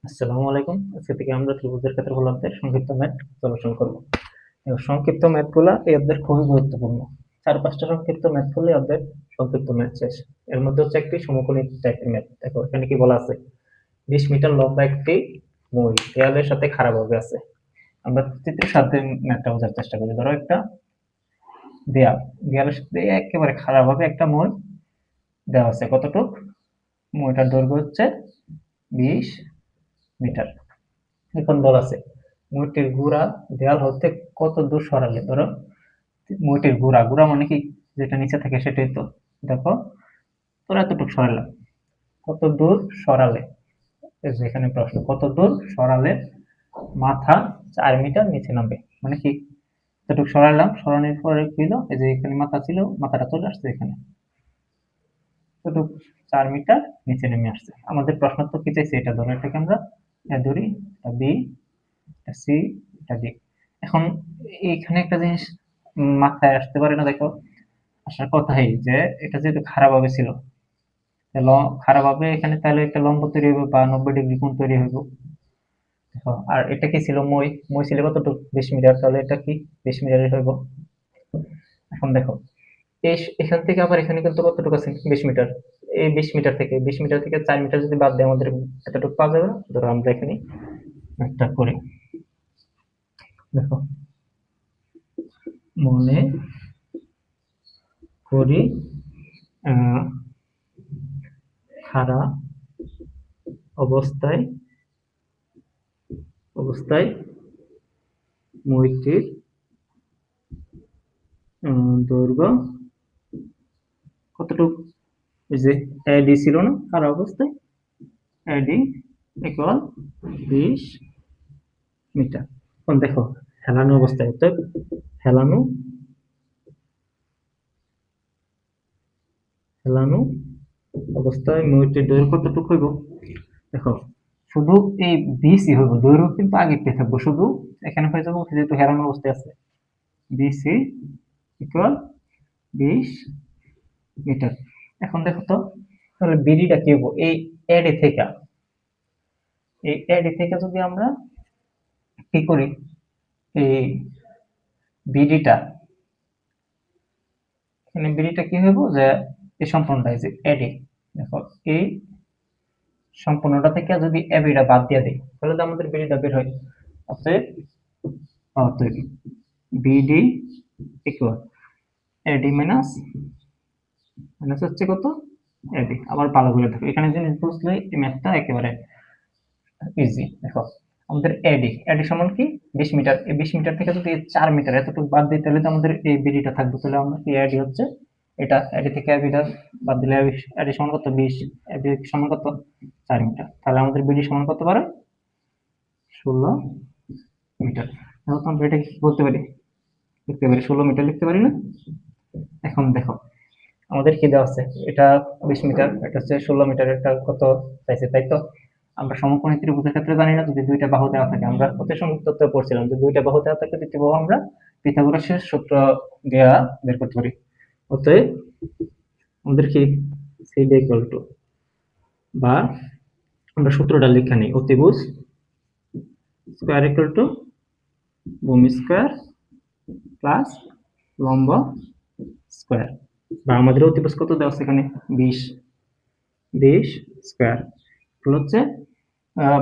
আসসালামু আলাইকুম। আজকে থেকে আমরা ত্রিভুজের ক্ষেত্রফল অধ্যায়ের সংক্ষিপ্ত ম্যাথ সলিউশন করব। এবং সংক্ষিপ্ত ম্যাথগুলা এই অধ্যায়ের খুবই গুরুত্বপূর্ণ। 4-5টা সংক্ষিপ্ত ম্যাথ করলে অধ্যায়ের সংক্ষিপ্ত ম্যাথ শেষ। এর মধ্যে হচ্ছে একটি সমকোণী টাইপের ম্যাথ। দেখো এখানে কি বলা আছে? 20 মিটার লম্বা একটি মই দেয়ালের সাথে খাড়াভাবে আছে। আমরা চিত্রের সাথে ম্যাথটা বোঝার চেষ্টা করি। ধরো একটা দেয়াল, দেয়ালের সাথে একেবারে খাড়াভাবে একটা মই দেওয়া আছে। কতটুক? মইটার দৈর্ঘ্য হচ্ছে 20 মিটার। এখন বলা আছে মইটির গুড়া দেয়াল হতে কত দূর সরালে। ধরো মইটির গুড়া, গুড়া মানে কি যেটা নিচে থাকে সেটাই তো। দেখো তোরা এতটুকু সরালাম, কত দূর সরালে। এই যে এখানে প্রশ্ন, কত দূর সরালে মাথা 4 মিটার নিচে নামবে। মানে কি এতটুকু সরালাম, সরানোর পরে কি হলো, এই যে এখানে মাথা ছিল, মাথাটা চলে আসছে এখানে, এতটুকু 4 মিটার নিচে নেমে আসছে। আমাদের প্রশ্ন তো কি চাইছে, এটা ধরো এটাকে আমরা এ ধরি, এটা বি, এটা সি, এটা ডি। এখন এইখানে একটা জিনিস মাথায় আসতে পারে না, দেখো আসার কথাই যে এটা যেহেতু খারাপ ভাবে ছিল, খারাপ ভাবে এখানে তাহলে একটা লম্ব তৈরি হবে বা 90 ডিগ্রি কোণ তৈরি হইব। দেখো আর এটা কি ছিল, মই, মই ছিল কতটুকু 20 মিটার, তাহলে এটা কি 20 মিটারের হইব। এখন দেখো এখান থেকে আবার এখানে কিন্তু কতটুকু আছে 20 মিটার। এই 20 মিটার থেকে 4 মিটার যদি বাদ দেয় আমাদের এতটুকু পাওয়া যাবে না। ধরো আমরা এখানে একটা করি, দেখো মনে করি খাড়া অবস্থায় মইটির দৈর্ঘ্য কতটুকু। এই যে এডি ছিল না খাড়া অবস্থায়, এডি ইকুয়াল 20 মিটার। এখন দেখো হেলানো অবস্থায়, অর্থাৎ হেলানো অবস্থায় মইটির দৈর্ঘ্য কতটুকু হইব। দেখো শুধু এই 20ই হইব, দৈর্ঘ্য কিন্তু আগেরটাই থাকবো, শুধু এখানে হয়ে যাবো যেহেতু হেলানো অবস্থায় আছে, বিসি ইকুয়াল 20 মিটার। এখন দেখো তো তাহলে বিডিটা কি হবো, এই এডি থেকে, যদি আমরা কি করি, এই বিডিটা, এখানে বিডিটা কি হইব যে এই সম্পূর্ণটা, এই যে এডি, দেখো এই সম্পূর্ণটা থেকে যদি এবিটা বাদ দিয়ে দিই তাহলে তো আমাদের বিডিটা বের হয়। অতএব বিডি ইকুয়াল এডি মাইনাস হচ্ছে কত, এডি। আবার ভালো করে দেখো, এখানে জিনিস বুঝলে এই ম্যাথটা একেবারে ইজি। দেখো আমাদের এডি সমান কি 20 মিটার, এই 20 মিটার থেকে যদি 4 মিটার এতটুকু বাদ দিই তাহলে তো আমাদের এই বিডিটা থাকবে। তাহলে আমরা কি এডি হচ্ছে এটা, এডি থেকে বিটা বাদ দিলে এডি সমান কত 20, এডি সমান কত 4 মিটার। তাহলে আমাদের বিডি সমান কত পারে 16 মিটার। এখন আমরা এটা কি বলতে পারি, লিখতে পারি 16 মিটার লিখতে পারি না। এখন দেখো আমাদের কি দেওয়া আছে, এটা 20 মিটার, এটা হচ্ছে 16 মিটার, এটা কত চাইছে, তাই তো। আমরা সমকোণী ত্রিভুজের ক্ষেত্রে জানি না, যদি দুইটা বাহু দেওয়া থাকে, আমরা অতি সংক্ষিপ্ত পড়ছিলাম যে দুইটা বাহু দেওয়া থাকে দ্বিতীয় বাহু আমরা পিথাগোরাসের সূত্র দেওয়া বের করতে পারি। অতএব আমাদের কি সিডি ইকুয়াল টু, বা আমরা সূত্রটা লিখে নিই, অতিভুজ স্কয়ার ইকুয়াল টু ভূমি স্কয়ার প্লাস লম্ব স্কয়ার, বা আমাদের অতিভুজ কত দেওয়া আছে এখানে 20 স্কয়ার হচ্ছে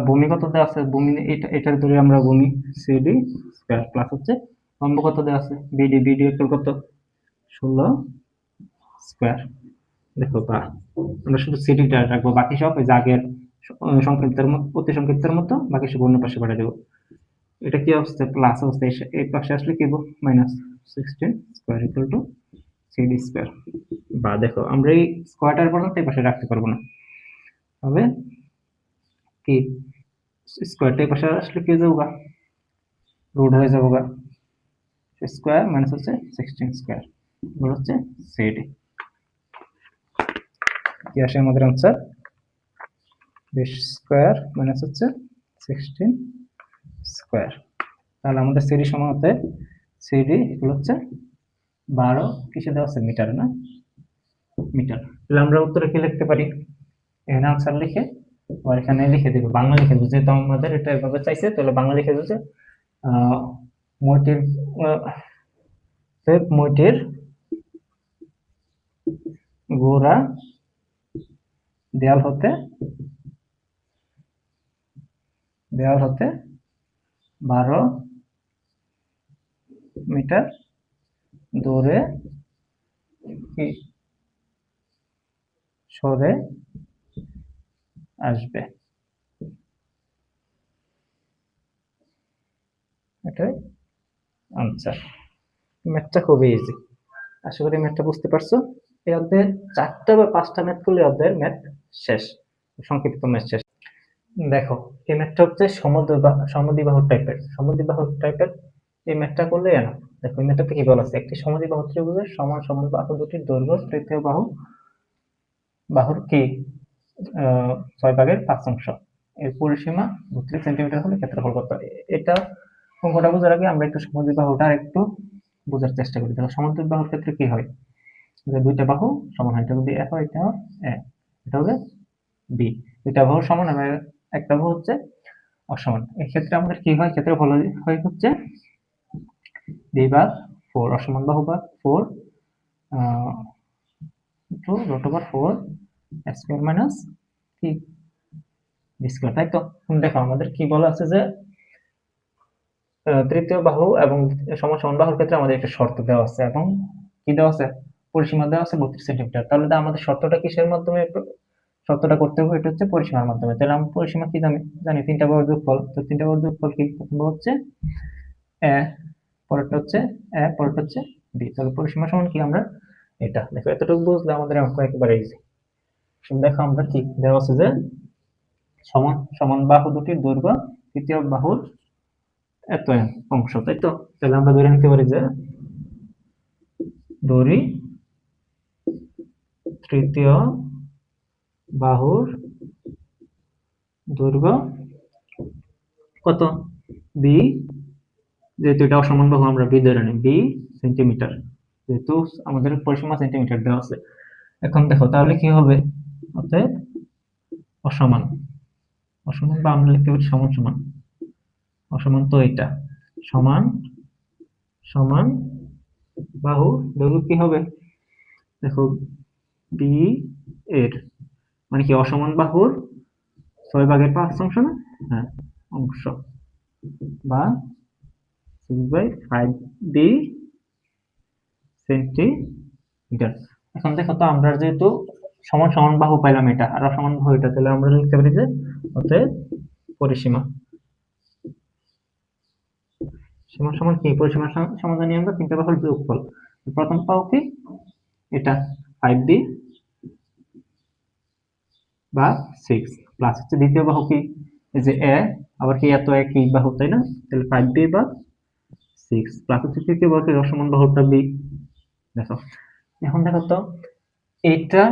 ভূমি কত দেওয়া আছে, ভূমি এটার ধরে আমরা ভূমি সিডি স্কয়ার প্লাস হচ্ছে লম্ব কত দেওয়া আছে বিডি ইকুয়াল কত 16 স্কয়ার। দেখো বা আমরা শুধু সিডিটা রাখবো, বাকি সব ওই আগের সংক্ষিপ্তের মতো, অতি সংক্ষিপ্তের মতো বাকি সব অন্য পাশে পাঠিয়ে দেবো। এটা কি অবস্থা, প্লাস অবস্থায় এই পাশে আসলে কি হবে minus 16 square equal to CD square. বা দেখো আমরা এই স্কয়ারটার পর্যন্ত এই পাশে রাখতে পারবো না, তবে কি স্কয়ারটা এই পাশে আসলে কি হয়ে যাবো, রুট হয়ে যাবো, স্কয়ার মাইনাস হচ্ছে 16 স্কয়ার হচ্ছে সিডি। কি আসে আমাদের আনসার 20 স্কয়ার মাইনাস হচ্ছে 16 স্কয়ার। তাহলে আমাদের সিডি সমান হতে, সিডি এগুলো হচ্ছে 12 কিসে দেওয়া আছে মিটারে না, মিটার। তাহলে আমরা উত্তরে কি লিখতে পারি, এখানে আনসার লিখে আর এখানে লিখে দেবো, বাংলা লিখে দেবো, যেহেতু আমাদের এটা এভাবে চাইছে তাহলে বাংলা লিখে দেবো যে মইটির মইটির গোড়া দেয়াল হতে 12 মিটার দূরে কি সরে আসবে। এটাই আনসার। ম্যাথটা খুবই ইজি, আশা করি ম্যাথটা বুঝতে পারছো। এই অধ্যায়ে 4টা বা 5টা ম্যাথ করলে অধ্যায়ের ম্যাথ শেষ, সংক্ষিপ্ত ম্যাথ শেষ। দেখো এই ম্যাথটা হচ্ছে সমদ্বিবাহু টাইপের। এই ম্যাথটা করলে না, দেখো এই ম্যাথটাতে কি বলা আছে, একটি সমদ্বিবাহু ত্রিভুজের সমান সমান বাহু দুটির দৈর্ঘ্য তৃতীয় বাহুর কি 6/5 এর পরিসীমা 32 সেন্টিমিটার হলে ক্ষেত্রফল কত। এটা অঙ্কটা বোঝার আগে আমরা একটু সমদ্বিবাহুটা একটু বোঝার চেষ্টা করি। দেখো সমদ্বিবাহুর ক্ষেত্রে কি হয়, যে দুইটা বাহু সমান হয়, এটা যদি এ হয় এটা এটা হবে বি, দুইটা বাহু সমান এবং একটা বাহু হচ্ছে অসমান। এই ক্ষেত্রে আমাদের কি হয়, ক্ষেত্রফল হয় হচ্ছে b/4, অসমান বাহু বা 4 √4 স্কয়ার মাইনাস কি বি স্কয়ার। তাই তো দেখো আমাদের কি বলা আছে যে তৃতীয় বাহু এবং সমান সমান বাহুর ক্ষেত্রে আমাদের একটা শর্ত দেওয়া আছে এবং কি দেওয়া আছে, পরিসীমা দেওয়া আছে 32 সেন্টিমিটার। তাহলে আমাদের শর্তটা কিসের মাধ্যমে শর্তটা করতে হবে, এটা হচ্ছে পরিসীমার মাধ্যমে। তাহলে আমরা পরিসীমা কি জানি 3টা বাহুর যোগফল। তো 3টা বাহুর যোগফল কি, প্রথম বাহু হচ্ছে এ, পরেরটা হচ্ছে এ, পরেরটা হচ্ছে বি। তাহলে পরিসীমা সমান কি, আমরা এটা দেখো এতটুকু বুঝলে আমাদের অঙ্ক একেবারে ইজি। দেখো আমরা কি দেওয়া আছে যে সমান সমান বাহু দুটির দৈর্ঘ্য তৃতীয় বাহুর এত অংশ, তাই তো। তাহলে আমরা ধরে নিতে পারি যে দড়ি তৃতীয় বাহুর দৈর্ঘ্য কত, বি, যেহেতু এটা অসমান বাহু আমরা বি ধরে নিই, বি সেন্টিমিটার, যেহেতু আমাদের পরিসীমা সেন্টিমিটার দেওয়া আছে। এখন দেখো তাহলে কি হবে, অতএব অসমান বা আমরা লিখতে পারি সমান সমান, অসমান তো এটা সমান সমান বাহু দৈর্ঘ্য কি হবে, দেখো বি এর মানে কি অসমান বাহুর 6/5 না, হ্যাঁ অংশ, বা 6/5 বি সেন্টিমিটার। এখন দেখো তো আমরা যেহেতু সমান সমান বাহু পাইলাম এটা আর অসমান বাহু এটা, তাহলে আমরা লিখতে পারি যে অতএব পরিসীমা সমান সমান কি, পরিসীমা সমান জানি আমরা 3টা বাহুর যোগফল। প্রথম পাও কি এটা 5b বা 6 প্লাস হচ্ছে দ্বিতীয় বাহু কি, এই যে এ, আবার কি এত একই বাহু, তাই না। তাহলে 5b বা 6 প্লাস হচ্ছে তৃতীয় বাহু অসমান বাহুটা b। দেখো এখন দেখো তো এইটা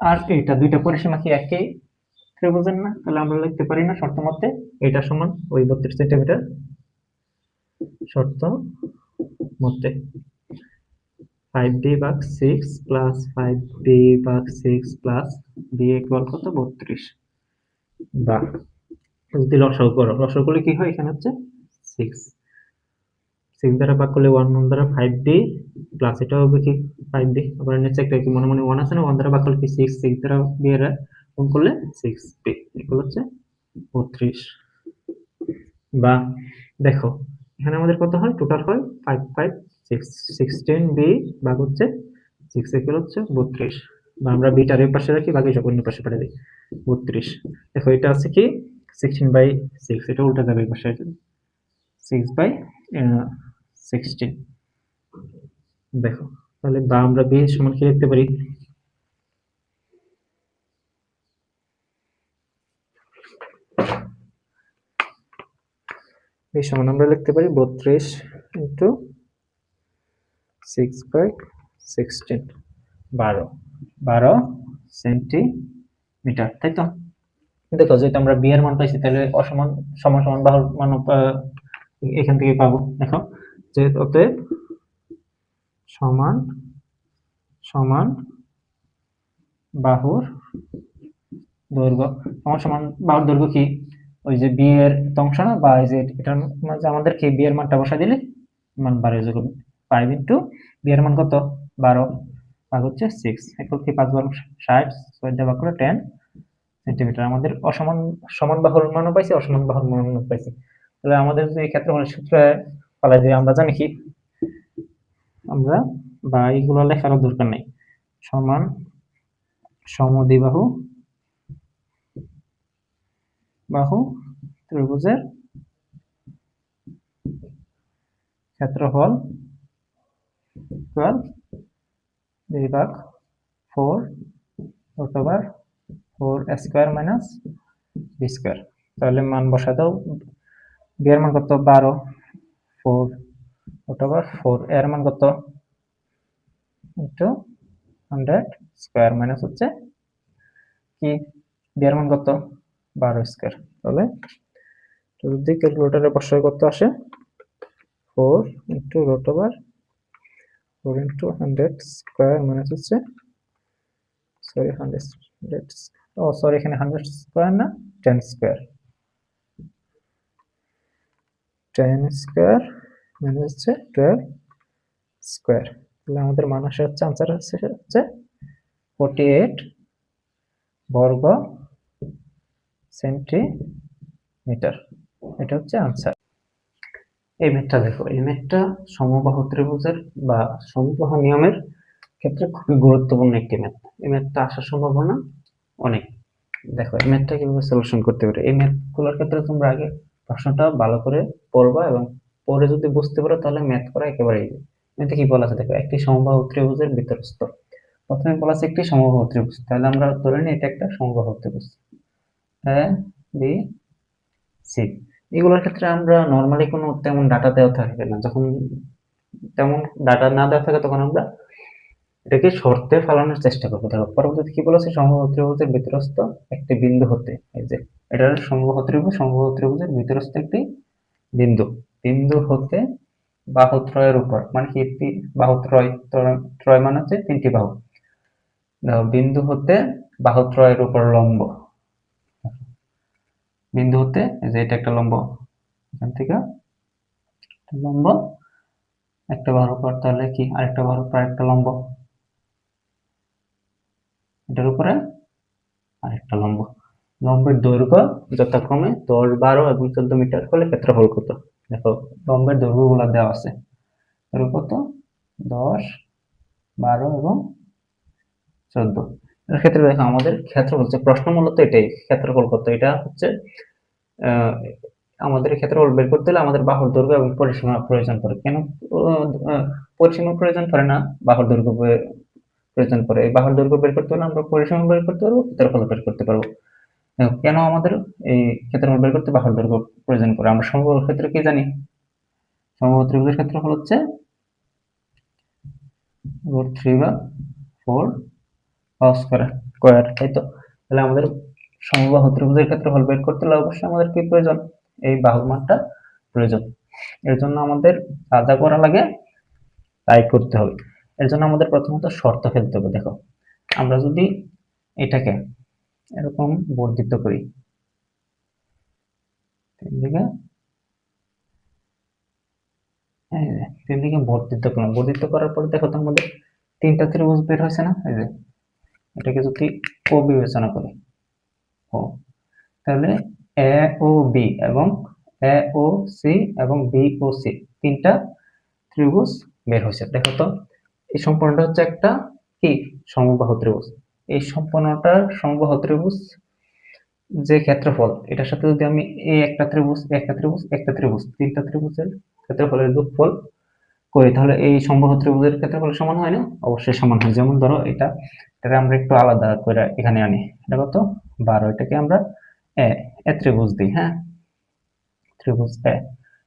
আর এইটা দুইটা পরিসীমা কি একই ত্রিভুজের না, তাহলে আমরা লিখতে পারি না শর্ত মতে এটা সমান ওই 32 সেন্টিমিটার, শর্ত মতে 5b ভাগ 6 প্লাস 5b ভাগ 6 প্লাস b ইকুয়াল কত 32, বা যদি লসাগু করো, লসাগু করলে কি হয়, এখানে হচ্ছে 6 দ্বারা ভাগ করলে 1 দ্বারা 5b প্লাস এটা হবে কি 5b, আবার নিচে একটা কি মনে মনে 1 আছে না, 1 দ্বারা ভাগ করলে কি 6 দ্বারা b এর গুণ করলে 6b ইকুয়াল হচ্ছে 32। বা দেখো এখানে আমাদের কত হয়, টোটাল হয় 5 5 6 16b ভাগ হচ্ছে 6 ইকুয়াল হচ্ছে 32, বা আমরা বিটার এর পাশে রাখি বাকি সব অন্য পাশে পাঠিয়ে দিই 32। দেখো এটা আছে কি 16/6, এটা উল্টা যাবে এই পাশে 6/16। দেখো তাহলে বা আমরা b সমান কি লিখতে পারি, এই সমান আমরা লিখতে পারি 32 ইন্টু 6/16, 12 সেন্টিমিটার, তাই তো। দেখো যেহেতু আমরা বি এর মান পাইছি, তাহলে অসমান সমান সমান বাহুর মান এখান থেকে পাবো। দেখো যে অতএব সমান সমান বাহুর দৈর্ঘ্য সমান সমান বাহুর দৈর্ঘ্য কি ওই যে বি এর অংশ না, বা এই যে এটার মাঝে আমাদের কি বি এর মানটা বসা দিলে মান 12 যোগ 5 ইন্টু বি এর মান কত 12 ভাগ হচ্ছে 6 এরপর কি 5 বার 60 6 দিয়ে ভাগ করে 10 সেন্টিমিটার। আমাদের অসমান সমান বাহুর মানও পাইছি, অসমান বাহুর মানও পাইছি। তাহলে আমাদের যে ক্ষেত্রফলের সূত্র পালাই যে আমরা জানি কি, আমরা বা এইগুলো লেখার দরকার নেই, সমান সমদ্বিবাহু বাহু ত্রিভুজের ক্ষেত্রফল বিভাগ 4 root over 4 square minus B square. তাহলে মান বসা দাও, বি এর মান কত 12, 4 রুট ওভার 4 এর মান কত ইন্টু 100 স্কয়ার মাইনাস হচ্ছে কি বি এর মান কত 12 স্কয়ার। তাহলে যদি ক্যালকুলেটরে বসায় কত আসে 4 into root over 4 into 100 square minus হচ্ছে সরি 100 ও সরি এখানে 100 স্কয়ার না 10 স্কয়ার, 10 স্কয়ার মাইনাস হচ্ছে 12 স্কয়ার। তাহলে আমাদের মান আসে হচ্ছে আনসার হচ্ছে 48 বর্গ সেন্টিমিটার। এটা হচ্ছে আনসার। এই ম্যাথটা দেখো, এই ম্যাথটা সমবাহু ত্রিভুজের বা সমবাহু নিয়মের ক্ষেত্রে খুবই গুরুত্বপূর্ণ একটি ম্যাথ। এই ম্যাথটা আসার সম্ভাবনা অনেক। দেখো এই ম্যাথটা কিভাবে সলিউশন করতে পারে, এই ম্যাথগুলোর ক্ষেত্রে তোমরা আগে প্রশ্নটা ভালো করে পড়বা এবং পরে যদি বুঝতে পারো তাহলে ম্যাথ করা একেবারে ইজি। এতে কি বলা আছে দেখো, একটি সমবাহু ত্রিভুজের ভিতরস্থ। প্রথমে বলা আছে একটি সমবাহু ত্রিভুজ, তাহলে আমরা ধরে নিই এটা একটা সমবাহু ত্রিভুজ এ বি সি। এগুলোর ক্ষেত্রে আমরা নরমালি কোনো তেমন ডাটা দেওয়া থাকে না, যখন তেমন ডাটা না দেওয়া থাকে তখন আমরা এটাকে শর্তে ফেলানোর চেষ্টা করবো। দেখো পরবর্তীতে কি বলেছে, সমবাহু ত্রিভুজের ভিতরস্থ একটি বিন্দু হতে, এই যে এটা সমবাহু ত্রিভুজ, সমবাহু ত্রিভুজের ভিতরস্থ একটি বিন্দু, বিন্দু হতে বাহুত্রয়ের উপর, মানে কি বাহুত্রয়, ত্রয় মানে হচ্ছে 3টি বাহু। দেখো বিন্দু হতে বাহুত্রয়ের উপর লম্ব, বিন্দু হতে এই যে এটা একটা লম্ব, এখান থেকে লম্ব একটা বাহুর উপর, তাহলে কি আরেকটা বাহুর উপর আরেকটা লম্ব, এটার উপরে আরেকটা লম্ব। লম্বের দৈর্ঘ্য যথাক্রমে 10, 12 এবং 14 মিটার হলে ক্ষেত্রফল কত? দেখো লম্বের দৈর্ঘ্যগুলো দেওয়া আছে, এর কত 10, 12 এবং 14। এর ক্ষেত্রে দেখো আমাদের ক্ষেত্রফল হচ্ছে, প্রশ্ন মূলত এটাই, ক্ষেত্রফল কত, এটা হচ্ছে আমাদের ক্ষেত্রফল বের করতে হলে আমাদের বাহুর দৈর্ঘ্য এবং পরিসীমা প্রয়োজন পড়ে। কেন পরিসীমা প্রয়োজন পড়ে না, বাহুর দৈর্ঘ্য প্রয়োজন পড়ে। এই বাহুর দৈর্ঘ্য বের করতে হলে আমরা পরিসীমা বের করতে পারবো, ক্ষেত্রফল বের করতে পারবো। কেন আমাদের এই ক্ষেত্রফল বের করতে বাহুর দৈর্ঘ্য প্রয়োজন পড়ে? আমরা সমবাহুর ক্ষেত্রে কি জানি, সমবাহু ত্রিভুজের ক্ষেত্রফল হচ্ছে √3/4 স্কয়ার, তাই তো? তাহলে আমাদের সমবাহু ত্রিভুজের ক্ষেত্রফল বের করতে হলে অবশ্যই আমাদের কি প্রয়োজন, এই বাহুর মানটা প্রয়োজন। এর জন্য আমাদের যা করা লাগে তাই করতে হবে। এর জন্য আমাদের প্রথমত শর্ত ফেলতে হবে। দেখো আমরা যদি এটাকে এরকম বর্ধিত করি, তিনদিকে বর্ধিত করার পরে দেখো তো আমাদের 3টা ত্রিভুজ বের হয়েছে না, এই যে এটাকে যদি ও বিবেচনা করি, ও, তাহলে এ ও বি এবং এ ও সি এবং বি ও সি 3টা ত্রিভুজ বের হয়েছে। দেখো তো এই সম্পূর্ণটা হচ্ছে একটা কি সমবাহু ত্রিভুজ। এই সম্পূর্ণটা সমবাহু ত্রিভুজ যে ক্ষেত্রফল, এটার সাথে যদি আমি এই একটা ত্রিভুজ, একটা ত্রিভুজ, একটা ত্রিভুজ, 3টা ত্রিভুজের ক্ষেত্রফলের যোগফল করি, তাহলে এই সমবাহু ত্রিভুজের ক্ষেত্রফল সমান হয় না? অবশ্যই সমান হয়। যেমন ধরো এটাকে আমরা একটু আলাদা করে এখানে আনি, এটা কত 12, এটাকে আমরা এ ত্রিভুজ দিই, হ্যাঁ ত্রিভুজ এ,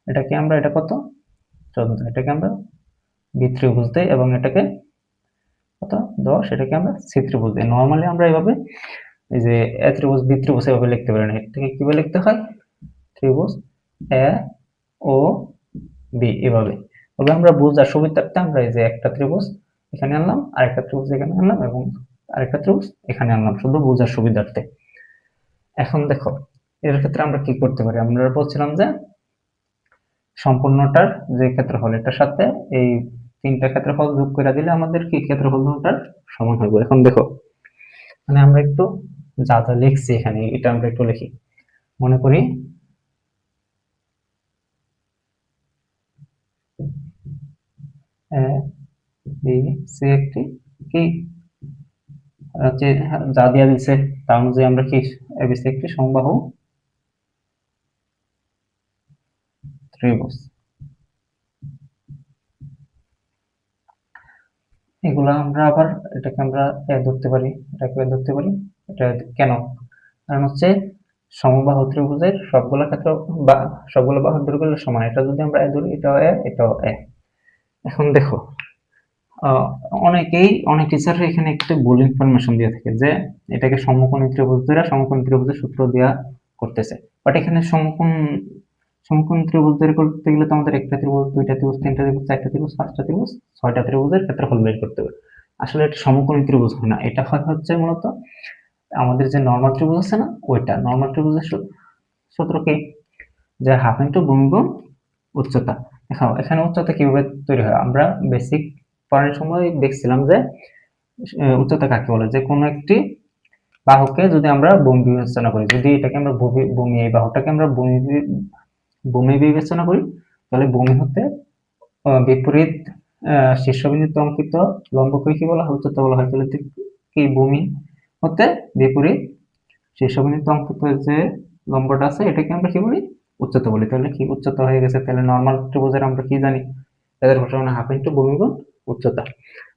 এটাকে আমরা এটা কত 14, এটাকে আমরা বি ত্রিভুজ দিই এবং এটাকে কত 10, এটাকে আমরা সি ত্রিভুজ দিই। নর্মালি আমরা এইভাবে এই যে এ ত্রিভুজ বি ত্রিভুজ এভাবে লিখতে পারি না, এটাকে কিভাবে লিখতে হয়, ত্রিভুজ এ ও বি এভাবে। তবে আমরা বোঝার সুবিধার্থে আমরা এই যে একটা ত্রিভুজ এখানে আনলাম, আরেকটা ত্রিভুজ এখানে আনলাম এবং আরেকটা ত্রিভুজ এখানে আনলাম, শুধু বোঝার সুবিধার্থে। এখন দেখো এর ক্ষেত্রে আমরা কি করতে পারি, আমরা বলছিলাম যে সম্পূর্ণটার যে ক্ষেত্রফল এটার সাথে এই তিনটা ক্ষেত্রফল যোগ করে দিলে আমাদের কি ক্ষেত্রফলটার সমান হবে। এখন দেখো মানে আমরা একটু যা যা লিখছি এখানে এটা আমরা একটু লিখি। মনে করি এ বি সি একটি কি যে যা দেওয়া দিচ্ছে তার অনুযায়ী আমরা কি এবিসি একটি সমবাহু ত্রিভুজ। এগুলা আমরা আবার এটাকে আমরা ধরতে পারি, এটাকে ধরতে পারি। এটা কেন? কারণ হচ্ছে সমবাহু ত্রিভুজের সবগুলো ক্ষেত্র বা সবগুলো বাহুর দৈর্ঘ্য সমান। এটা যদি আমরা এ ধরি এটাও এ এটাও এ। এখন দেখো অনেক টিচার এখানে একটা ভুল ইনফরমেশন দিয়ে থাকে যে এটাকে সমকোণী ত্রিভুজ ধরে সমকোণী ত্রিভুজের সূত্র দেওয়া করতেছে। বাট এখানে সমকোণী ত্রিভুজ বের করতে গেলে তো আমাদের একটা ত্রিভুজ, দুইটা ত্রিভুজ, তিনটা ত্রিভুজ, চারটা ত্রিভুজ, পাঁচটা ত্রিভুজ, ছয়টা ত্রিভুজের ক্ষেত্রফল বের করতে হবে। আসলে এটা সমকোণী ত্রিভুজ হয় না, এটা হচ্ছে মূলত আমাদের যে নর্মাল ত্রিভুজ আছে না, ওইটা নর্মাল ত্রিভুজের সূত্র কি, যে হাফ ইন্টু ভূমি গুণ উচ্চতা। দেখো এখানে উচ্চতা কিভাবে তৈরি হয়, আমরা বেসিক পড়ার সময় দেখছিলাম যে উচ্চতা কাকে বলে, যে কোনো একটি বাহুকে যদি আমরা ভূমি বিবেচনা করি, যদি এটাকে আমরা ভূমি এই বাহুটাকে আমরা ভূমি বিবেচনা করি, তাহলে ভূমি হতে বিপরীত শীর্ষবিন্দুতে অঙ্কিত লম্বকে কি বলা হয়, উচ্চতা বলা হয়। তাহলে কি ভূমি হতে বিপরীত শীর্ষবিন্দুতে অঙ্কিত যে লম্বটা আছে এটাকে আমরা কি বলি, উচ্চতা বলি। তাহলে কি উচ্চতা হয়ে গেছে। তাহলে নর্মাল ত্রিভুজের আমরা কি জানি, এদের ঘটনা হাফ ইন্টু ভূমি গুণ উচ্চতা।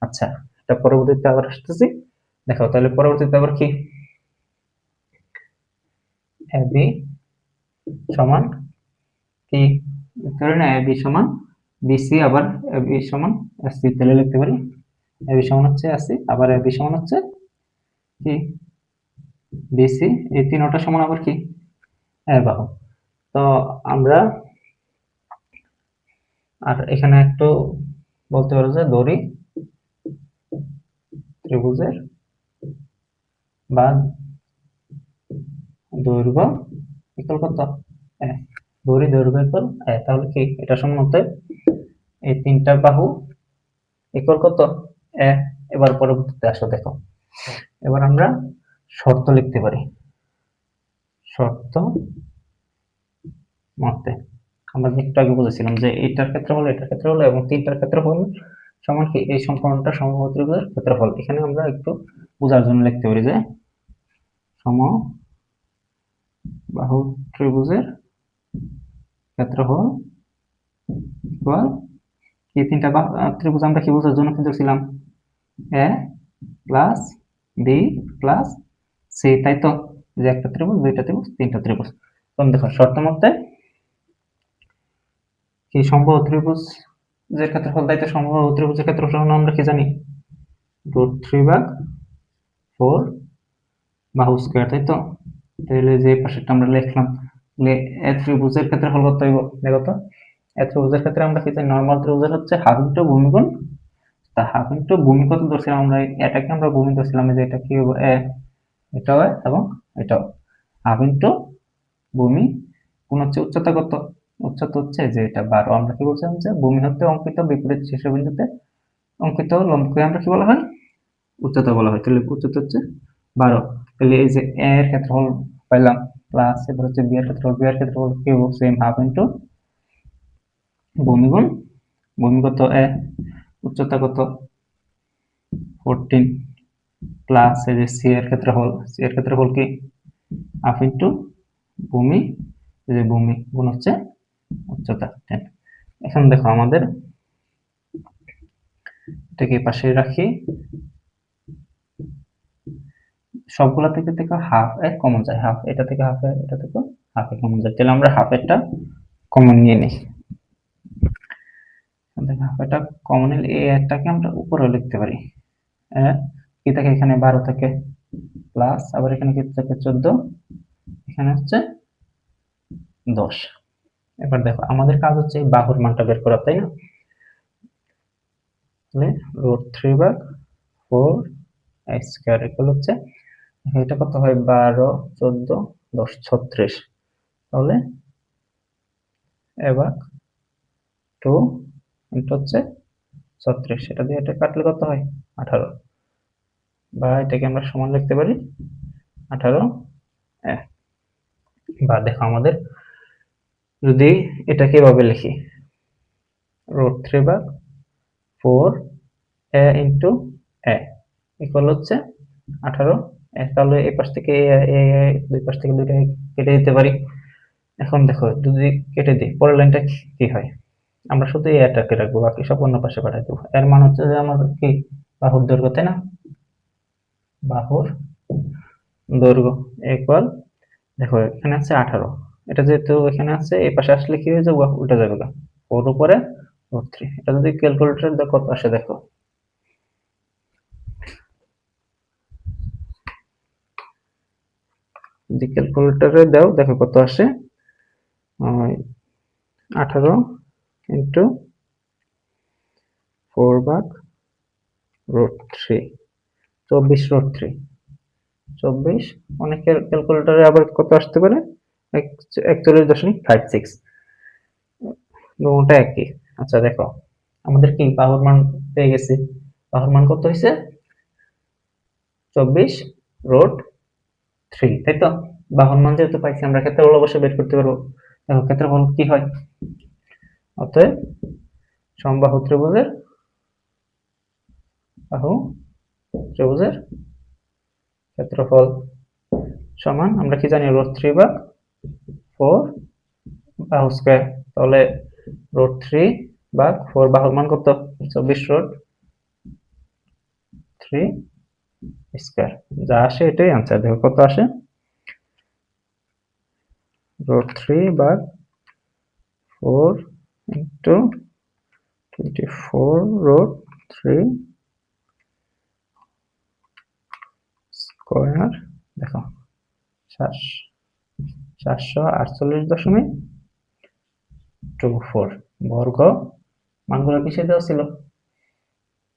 আচ্ছা, এটা পরবর্তীতে আবার আসতেছি। দেখো তাহলে পরবর্তীতে আবার কি, এবি সমান কি, ধরে না এবি সমান বিসি, আবার এবি সমান এসি। তাহলে লিখতে পারি এবি সমান হচ্ছে এসি, আবার এবি সমান হচ্ছে কি বিসি। এই তিনটা সমান আবার কি এ বাহু। তো আমরা আর এখানে একটু বলতে পারো যে দড়ি ত্রিভুজের বা দৈর্ঘ্য ইকুয়াল কত, দড়ি দৈর্ঘ্য ইকুয়াল তাহলে কি এটা সমান হতে এই তিনটা বাহু ইকুয়াল কত এ। এবার পরবর্তীতে আসো, দেখো এবার আমরা শর্ত লিখতে পারি। শর্ত মতে আমরা একটু আগে বুঝেছিলাম যে এটার ক্ষেত্রফল এটার ক্ষেত্রফল এবং তিনটার ক্ষেত্রফল সমান কি এই সম্পূর্ণটা সমবাহু ত্রিভুজের ক্ষেত্রফল। এখানে আমরা একটু বোঝার জন্য লিখতে পারি যে সমবাহু ত্রিভুজের ক্ষেত্রফল ইকুয়াল এই তিনটা ত্রিভুজ আমরা কি বোঝার জন্য কিন্তু ছিলাম এ প্লাস বি প্লাস সি, তাই তো, যে একটা ত্রিভুজ, দুইটা ত্রিভুজ, তিনটা ত্রিভুজ। তখন দেখো শর্ত মতে কি সমবাহু ত্রিভুজ যে ক্ষেত্রফল, তাই তো সমবাহু ত্রিভুজের ক্ষেত্রফল আমরা কি জানি √3/4 বাহু স্কয়ার, তাই তো। তাহলে যে পাশেরটা আমরা লিখলাম, এ ত্রিভুজের ক্ষেত্রফল কত হইব, দেখো তো এ ত্রিভুজের ক্ষেত্রে আমরা কি জানি নরমাল ত্রিভুজের হচ্ছে হাফ ইনটু ভূমি গুণ, তা হাফ ইনটু ভূমি কত ধরছিলাম আমরা, এটাকে আমরা ভূমি ধরছিলাম, যে এটা কি হবে এ, এটাও এবং এটাও হাফ ইনটু ভূমি গুণ হচ্ছে উচ্চতা কত, উচ্চতা হচ্ছে যে এটা 12। আমরা কি বলছিলাম যে ভূমি হতে অঙ্কিত বিপরীত শীর্ষবিন্দুতে অঙ্কিত লম্বকে আমরা কি বলা হয়, উচ্চতা বলা হয়। তাহলে উচ্চতা হচ্ছে 12। তাহলে এই যে এ এর ক্ষেত্রফল পাইলাম, প্লাস এবার হচ্ছে বি এর ক্ষেত্রফল, বি এর ক্ষেত্রফল কি হবে সেম হাফ ইনটু ভূমি গুণ ভূমি কত এ, উচ্চতা কত 14, প্লাস এই যে সি এর ক্ষেত্রফল, সি এর ক্ষেত্রফল কি হাফ ইনটু ভূমি, এই যে ভূমি গুণ হচ্ছে উচ্চতা 10। এখন দেখো আমাদের এটাকে পাশে রাখি, সবগুলা থেকে হাফ এ কমন যায়, হাফ এটা থেকে হাফ এটা থেকে হাফ এ কমন যায়। তাহলে আমরা হাফ এরটা কমন নিয়ে নিই। হাফ এটা কমন নিলে এই একটাকে আমরা উপরে লিখতে পারি, কি থাকে এখানে 12 থেকে, প্লাস আবার এখানে কি থাকে 14, এখানে হচ্ছে 10। এবার দেখো আমাদের কাজ হচ্ছে বাহুর মানটা বের করা, তাই না। তাহলে √3/4 স্কয়ার ইকুয়াল হচ্ছে এটা কত হয় 12, 14, 10 36, তাহলে এ ভাগ 2 ইন্টু হচ্ছে 36, এটা দিয়ে এটা কাটলে কত হয় 18, বা এটাকে আমরা সমান লিখতে পারি 18 এ। বা দেখো আমাদের যদি এটাকে এভাবে লিখি √3 ভাগ 4 এ ইন্টু এ ইকুয়াল হচ্ছে 18 এ, তাহলে এই পাশ থেকে দুই পাশ থেকে দুইটা কেটে দিতে পারি। এখন দেখো যদি কেটে দিই পরের লাইনটা কি হয়, আমরা শুধু এটাকে রাখবো, বাকি সব অন্য পাশে পাঠাই দেবো। এর মান হচ্ছে যে আমাদের কি বাহুর দৈর্ঘ্য, তাই না? বাহুর দৈর্ঘ্য ইকুয়াল, দেখো এখানে আছে 18, এটা যেহেতু এখানে আছে এই পাশে আসলে কি হয়ে যাবে, উল্টে যাবে, 4 উপরে √3। এটা যদি ক্যালকুলেটর দেখো কত আসে, দেখো যদি ক্যালকুলেটরে দাও দেখো কত আসে, 18 ইন্টু 4 ভাগ √3, 24 √3, 24। অনেকের ক্যালকুলেটরে আবার কত আসতে পারে, 41.56, দুটোটা একই। আচ্ছা দেখো আমাদের কি বাহুর মান পেয়ে গেছি, বাহুর মান কত হয়েছে 24 √3, তাই তো? বাহুর মান যেহেতু পাইছি আমরা ক্ষেত্রফল অবশ্যই বের করতে পারবো। দেখো ক্ষেত্রফল কি হয়, অতএব সমবাহু ত্রিভুজের ক্ষেত্রফল সমান আমরা কি জানি √3 ভাগ 4 বাহু স্কয়ার, তাহলে √3 ভাগ 4 বাহুর মান কত 24 √3 স্কয়ার, যা আসে এটাই आंसर। দেখো কত আসে, √3 ভাগ 4 ইনটু 24 √3 স্কয়ার, দেখো 748.24 বর্গ, মানগুলো কিসে দেওয়া ছিল,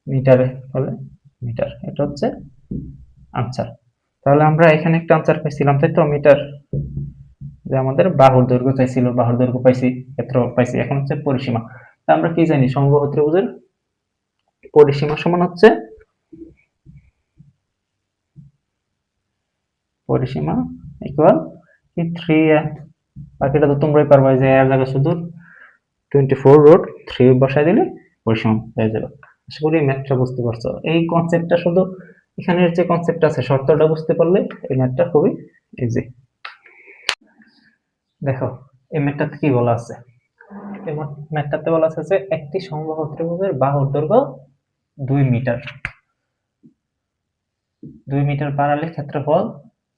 মিটারে, তাহলে মিটার, এটা হচ্ছে आंसर। তাহলে আমরা এখানে একটা आंसर পেয়েছিলাম, তাই তো, মিটার, যে আমাদের বাহুর দৈর্ঘ্য চাইছিল, বাহুর দৈর্ঘ্য পাইছি, ক্ষেত্রফল পাইছি, এখন হচ্ছে পরিসীমা। তা আমরা কি জানি সমবাহু ত্রিভুজের পরিসীমা সমান হচ্ছে, পরিসীমা ইকুয়াল কি 3a, বাকিটা তো তোমরাই পারবা, যে এর জায়গায় শুধু 24 √3 বসাই দিলে পরিসীমা হয়ে যাবে। আশা করি ম্যাথটা বুঝতে পারছো। এই কনসেপ্টটা শুধু এখানের যে কনসেপ্ট আছে শর্তটা বুঝতে পারলে এই ম্যাথটা খুবই ইজি। দেখো এই ম্যাথটাতে কি বলা আছে, এই ম্যাথটাতে বলা আছে যে একটি সমবাহু ত্রিভুজের বাহুর দৈর্ঘ্য 2 মিটার, 2 মিটার বাড়ালে ক্ষেত্রফল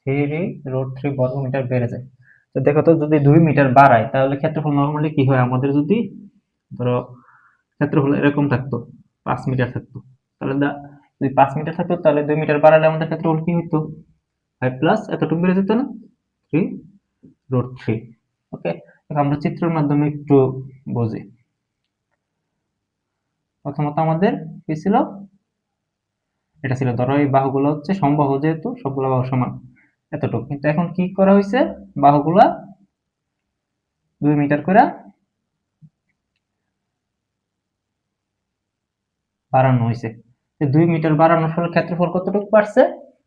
3 √3 বর্গ মিটার বেড়ে যায়। তো দেখো তো যদি 2 মিটার বাড়ায় তাহলে ক্ষেত্রফল নরমালি কি হয়, আমাদের যদি ধরো ক্ষেত্রফল এরকম থাকতো 5 মিটার থাকতো, তাহলে যদি 5 মিটার থাকতো তাহলে 2 মিটার বাড়ালে আমাদের ক্ষেত্রফল কি হতো 5 প্লাস এতটুকু বেড়ে যেত না 3 √3। ওকে, আমরা চিত্রের মাধ্যমে একটু বুঝি। প্রথমত আমাদের কি ছিল, এটা ছিল ধরো এই বাহুগুলো হচ্ছে সমবাহু, যেহেতু সবগুলো বাহু সমান এতটুকু, কিন্তু এখন কি করা হয়েছে, বাহুগুলা 2 মিটার করে বাড়ানো হয়েছে। 2 মিটার বাড়ানোর ফলে ক্ষেত্রফল কতটুকু বাড়ছে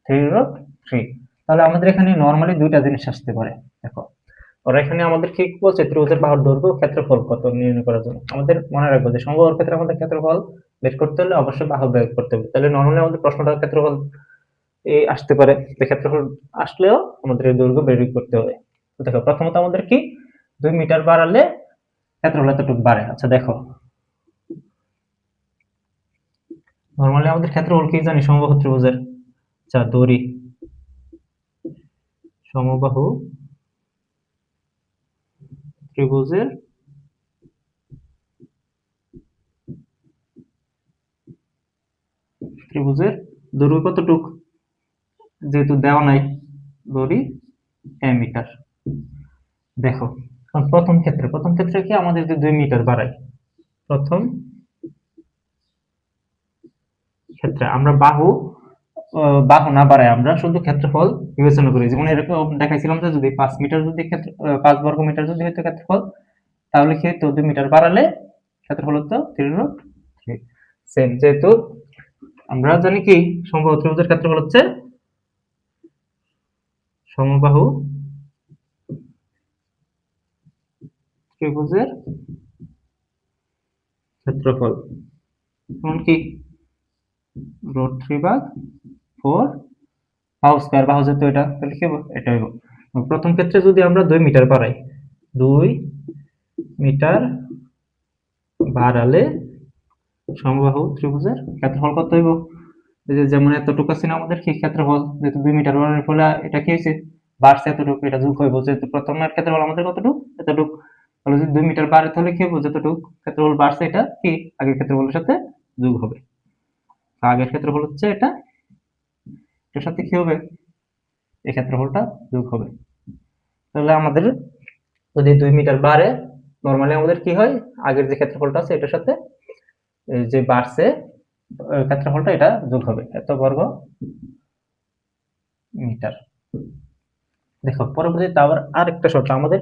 3 √3। তাহলে আমাদের এখানে নরমালি দুইটা জিনিস আসতে পারে। দেখো ওরা এখানে আমাদের কি বলছে, ত্রিভুজের বাহুর দৈর্ঘ্য ক্ষেত্রফল কত নির্ণয় করার জন্য আমাদের মনে রাখবো যে সমবাহুর ক্ষেত্রে আমাদের ক্ষেত্রফল বের করতে হলে অবশ্যই বাহু বের করতে হবে। তাহলে নরমালি আমাদের প্রশ্নটা ক্ষেত্রফল এই আসতে পারে, যে ক্ষেত্রফল আসলেও আমাদের এই দৈর্ঘ্য বের করতে হবে। তো দেখো প্রথমত আমাদের কি 2 মিটার বাড়ালে ক্ষেত্রফল এতটুকু বাড়ে। আচ্ছা দেখো নরমালি আমাদের ক্ষেত্রফল কি জানি সমবাহু ত্রিভুজের, আচ্ছা দড়ি সমবাহু ত্রিভুজের দৈর্ঘ্য কতটুক, যেহেতু দেওয়া নাই দড়ি এ মিটার। দেখো প্রথম ক্ষেত্রে কি আমাদের যে 2 মিটার বাড়াই, প্রথম ক্ষেত্রে আমরা বাহু বাহু না বাড়ায় আমরা শুধু ক্ষেত্রফল বিবেচনা করি। যেমন এরকম দেখাইছিলাম যে যদি 5 মিটার যদি 5 বর্গ মিটার যদি হইতো ক্ষেত্রফল, তাহলে কি হতো 2 মিটার বাড়ালে ক্ষেত্রফল হতো 3√3। সেম, যেহেতু আমরা জানি কি সমবাহু ত্রিভুজের ক্ষেত্রফল হচ্ছে সমবাহু ত্রিভুজের ক্ষেত্রফল সমান কি √3/4 বাহু স্কয়ার, বাহু যেহেতু এটা, তাহলে কি হবে এটা হইব। প্রথম ক্ষেত্রে যদি আমরা 2 মিটার বাড়াই, 2 মিটার বাড়ালে সমবাহু ত্রিভুজের ক্ষেত্রফল কত হইব? এই যে যেমন এতটুকু আছে না আমাদের কি ক্ষেত্রফল, যেহেতু 2 মিটার বাড়ানোর ফলে এটা কি হয়েছে বাড়ছে এতটুকু, এটা যোগ হইব, যেহেতু প্রথমের ক্ষেত্রফল আমাদের কতটুকু এতটুকু, তাহলে যদি 2 মিটার বাড়ে তাহলে কি হবে যতটুকু ক্ষেত্রফল বাড়ছে এটা কি আগের ক্ষেত্রফলের সাথে যোগ হবে। আগের ক্ষেত্রফল হচ্ছে এটা, এর সাথে কি হবে এই ক্ষেত্রফলটা যোগ হবে। তাহলে আমাদের যদি 2 মিটার বাড়ে, নরমালি আমাদের কি হয় আগের যে ক্ষেত্রফলটা আছে এটার সাথে যে বাড়ছে ক্ষেত্রফলটা এটা যোগ হবে, এত বর্গ মিটার। দেখো পরবর্তীতে আবার আরেকটা শর্ত, আমাদের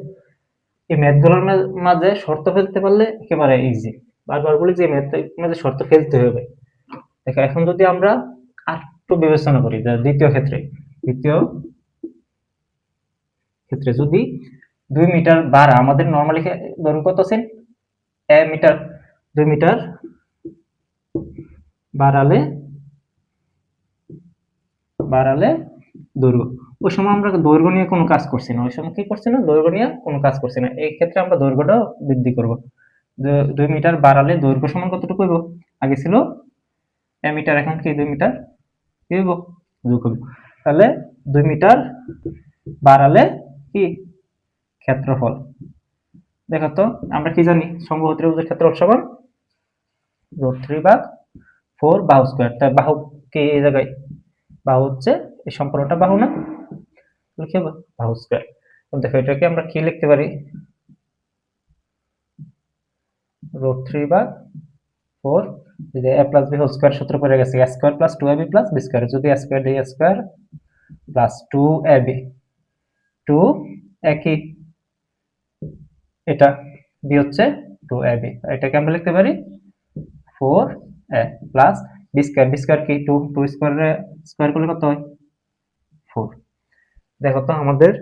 এই ম্যাথগুলোর মাঝে শর্ত ফেলতে পারলে একেবারে ইজি। বারবার বলি যে ম্যাথের মাঝে শর্ত ফেলতে হবে। দেখো এখন যদি আমরা আরেকটু বিবেচনা করি, দ্বিতীয় ক্ষেত্রে যদি 2 মিটার বাড়া, আমাদের নরমালি ধরুন কত আছে 1 মিটার, 2 মিটার বাড়ালে দৈর্ঘ্য, ওই সময় আমরা দৈর্ঘ্য নিয়ে কোনো কাজ করছি না, ওই সময় কি করছি না দৈর্ঘ্য নিয়ে কোনো কাজ করছি না। এই ক্ষেত্রে আমরা দৈর্ঘ্যটা বৃদ্ধি করব। 2 মিটার বাড়ালে দৈর্ঘ্য সমান কতটুকু হইব, আগে ছিল 1 মিটার, এখন কি 2 মিটার কি হইব যোগ হইব। তাহলে 2 মিটার বাড়ালে কি ক্ষেত্রফল, দেখো তো আমরা কি জানি সমবাহু ত্রিভুজের ক্ষেত্রফল সমান √3/4 বাহু স্কয়ার। তাই বাহু কি এই জায়গায় বাহু হচ্ছে এই সম্পূর্ণটা বাহু না, লিখে বাহু স্কয়ার। দেখো এটাকে আমরা কি লিখতে পারি, √3/4 যে a plus b whole square সূত্র পড়ে গেছে, a square plus 2ab plus b square, যদি a স্কয়ার দিয়ে a স্কয়ার প্লাস 2ab, 2 একই এটা b হচ্ছে 2ab, এটাকে আমরা লিখতে পারি 4a plus b square, b square কি 2 স্কয়ারে স্কয়ার করলে কত হয় 4। দেখো তো আমাদের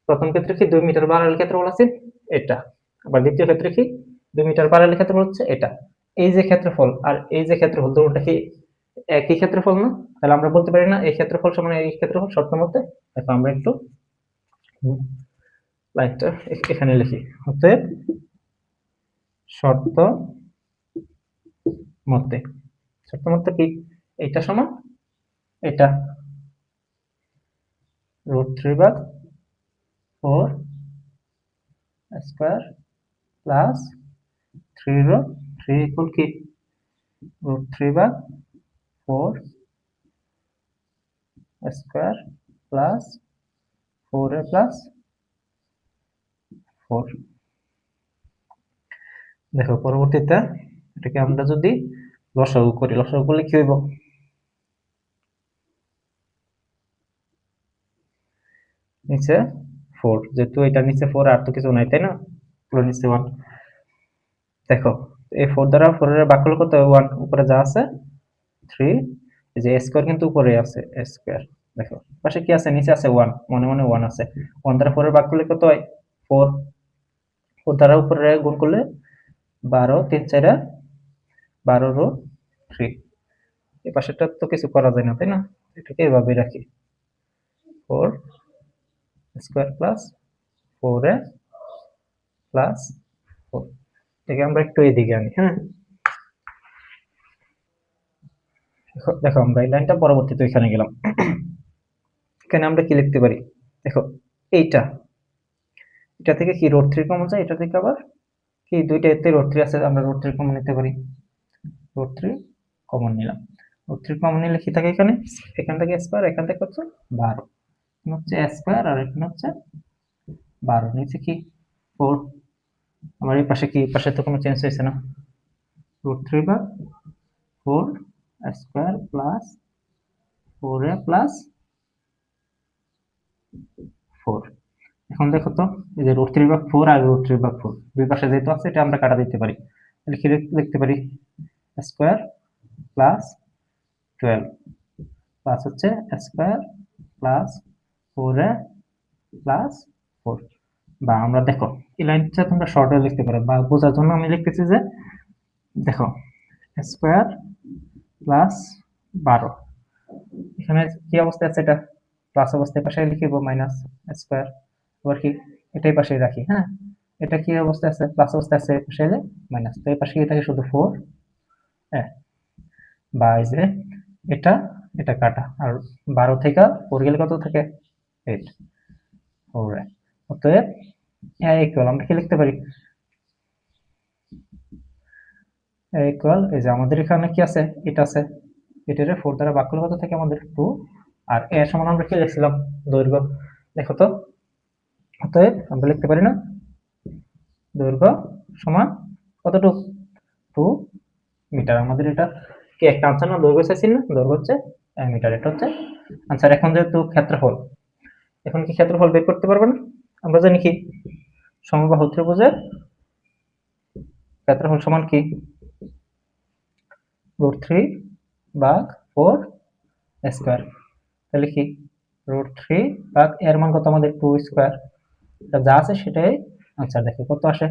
প্রথম ক্ষেত্রে কি 2 মিটার বাড়ালে ক্ষেত্রফল আছে এটা, আবার দ্বিতীয় ক্ষেত্রে কি 2 মিটার বাড়ালে ক্ষেত্রফল হচ্ছে এটা। এই যে ক্ষেত্রফল আর এই যে ক্ষেত্রফল দুটোটা কি একই ক্ষেত্রফল না? তাহলে আমরা বলতে পারি না এই ক্ষেত্রফল সমান এই ক্ষেত্রফল শর্ত মতে। দেখো আমরা একটু লাইনটা এখানে লিখি, অতএব শর্ত মতে, শর্ত মতে কি এটা সমান এটা √3/4 স্কয়ার প্লাস 3 ইকুয়াল কি √3/4 স্কয়ার প্লাস 4a প্লাস 4। দেখো পরবর্তীতে এটাকে আমরা যদি লসাগু করি, লসাগু করলে কি হইব, নিচে 4, যেহেতু এটা নিচে 4 আর তো কিছু নাই তাই না, পুরো নিচে 1। দেখো এই 4 দ্বারা 4 এর ভাগ করলে কত 1, উপরে যা আছে 3, এই যে a স্কয়ার কিন্তু উপরে আছে a স্কয়ার, দেখো পাশে কি আছে নিচে আছে 1, মনে মনে 1 আছে, 1 দ্বারা 4 এর ভাগ করলে কত হয় 4, 4 দ্বারা উপরে গুণ করলে 12, 3 4 12√3। এই পাশেরটা তো কিছু করা যায় না তাই না, এটাকে এভাবে রাখি 4 স্কয়ার প্লাস 4a প্লাস 4। এটাকে আমরা একটু এদিকে আনি, হ্যাঁ দেখো আমরা এই লাইনটা পরবর্তীতে এখানে গেলাম। এখানে আমরা কি লিখতে পারি, দেখো এইটা এটা থেকে কি √3 কমন যায়, এটা থেকে আবার কি দুইটা এতে √3 আছে, আমরা √3 কমন নিতে পারি, √3 কমন নিলাম, √3 কমন নিলে কি থাকে এখানে, এখান থেকে স্কয়ার, এখান থেকে হচ্ছে 12, এখানে হচ্ছে স্কয়ার আর এখানে হচ্ছে 12, নিচে কি 4, আমার এই পাশে কি পাশে তো কোনো চেঞ্জ হয়েছে না, √3/4 স্কয়ার প্লাস 4a প্লাস 4। এখন দেখো তো এই যে √3/4 আর √3/4 দুই পাশে যেহেতু আছে এটা আমরা কাটা দিতে পারি, লিখে লিখতে পারি স্কয়ার প্লাস 12 প্লাস হচ্ছে স্কয়ার প্লাস 4a প্লাস 4। বা আমরা দেখো এই লাইনটা তোমরা শর্টে লিখতে পারো, বা বোঝার জন্য আমি লিখতেছি যে দেখো স্কয়ার প্লাস 12, এখানে কি অবস্থায় আছে, এটা প্লাস অবস্থায়, পাশে লিখিব মাইনাস স্কয়ার, আবার কি এটাই পাশে রাখি, হ্যাঁ এটা কি অবস্থায় আছে, প্লাস অবস্থায় আছে, পাশে এলে মাইনাস, তো এই পাশে কি থাকে শুধু 4, হ্যাঁ বা এই যে এটা এটা কাটা, আর 12 থেকে 4 গেলে কত থাকে 8, 4। অতএব ইকুয়াল আমরা কি লিখতে পারি, ইকুয়াল এই যে আমাদের এখানে কি আছে, এটা আছে, এটারে 4 দ্বারা ভাগ করলে কত থাকে আমাদের 2, আর এর সমান আমরা কি লিখছিলাম দৈর্ঘ্য, দেখো তো, অতএব আমরা লিখতে পারি না দৈর্ঘ্য সমান কতটুকু 2 মিটার। আমাদের এটা কি একটা আনসার না, দৈর্ঘ্য চাইছি না, দৈর্ঘ্য হচ্ছে 1 মিটার, এটা হচ্ছে আনসার। এখন যেহেতু ক্ষেত্রফল, এখন কি ক্ষেত্রফল বের করতে পারবে না, আমরা জানি কি সমবাহু ত্রিভুজের ক্ষেত্রফল সমান কি √3/4 স্কয়ার, তাহলে কি √3 এর মান কত আমাদের 2 স্কয়ার, যা আছে সেটাই আনসার। দেখো কত আসে,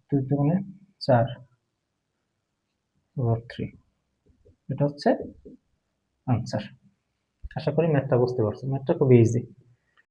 2 দুগুণে 4 √3, এটা হচ্ছে আনসার। আশা করি ম্যাথটা বুঝতে পারছো, ম্যাথটা খুবই ইজি।